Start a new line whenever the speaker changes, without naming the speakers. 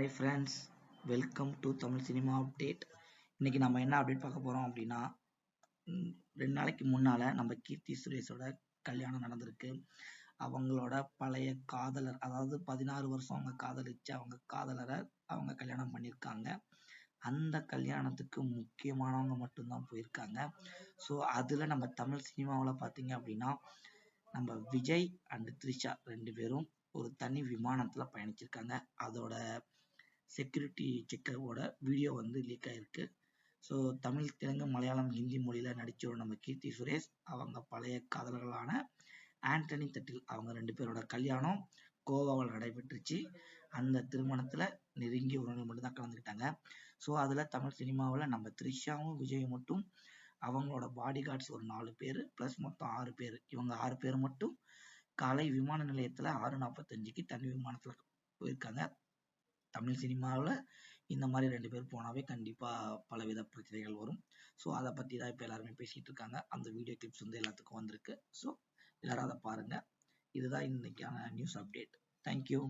Hi friends, welcome to Tamil cinema update. இன்னைக்கு நம்ம என்ன அப்டேட் பார்க்க போகிறோம் அப்படின்னா, 2 நாளைக்கு முன்னால் நம்ம கீர்த்தி சுரேஷோட கல்யாணம் நடந்திருக்கு. அவங்களோட பழைய காதலர், அதாவது 16 வருஷம் அவங்க காதலிச்சு அவங்க காதலரை அவங்க கல்யாணம் பண்ணியிருக்காங்க. அந்த கல்யாணத்துக்கு முக்கியமானவங்க மட்டும்தான் போயிருக்காங்க. ஸோ அதில் நம்ம தமிழ் சினிமாவில் பார்த்தீங்க அப்படின்னா, நம்ம விஜய் அண்ட் த்ரிஷா 2 பேரும் ஒரு தனி விமானத்தில் பயணிச்சிருக்காங்க. அதோட செக்யூரிட்டி செக்கரோட வீடியோ லீக் ஆயிருக்கு. ஸோ தமிழ், தெலுங்கு, மலையாளம், ஹிந்தி மொழியில் நடித்தோட நம்ம கீர்த்தி சுரேஷ் அவங்க பழைய காதலர்களான ஆண்டனி தட்டில் அவங்க 2 பேரோட கல்யாணம் கோவாவில் நடைபெற்றுச்சு. அந்த திருமணத்தில் நெருங்கிய உறவினர் மட்டும் தான் கலந்துக்கிட்டாங்க. ஸோ அதில் தமிழ் சினிமாவில் நம்ம த்ரிஷாவும் விஜயும் மட்டும் அவங்களோட பாடி கார்ட்ஸ் ஒரு 4 பேர் ப்ளஸ் மொத்தம் 6 பேர். இவங்க 6 பேர் மட்டும் காலை விமான நிலையத்தில் 6:45க்கு தனி விமானத்தில் போயிருக்காங்க. தமிழ் சினிமாவில் இந்த மாதிரி 2 பேர் போனாவே கண்டிப்பாக பலவித பிரச்சனைகள் வரும். ஸோ அதை பற்றி தான் இப்போ எல்லாருமே பேசிகிட்டு இருக்காங்க. அந்த வீடியோ கிளிப்ஸ் எல்லாத்துக்கும் வந்திருக்கு. ஸோ எல்லாரும் அதை பாருங்கள். இதுதான் இன்னைக்கான நியூஸ் அப்டேட். தேங்க்யூ.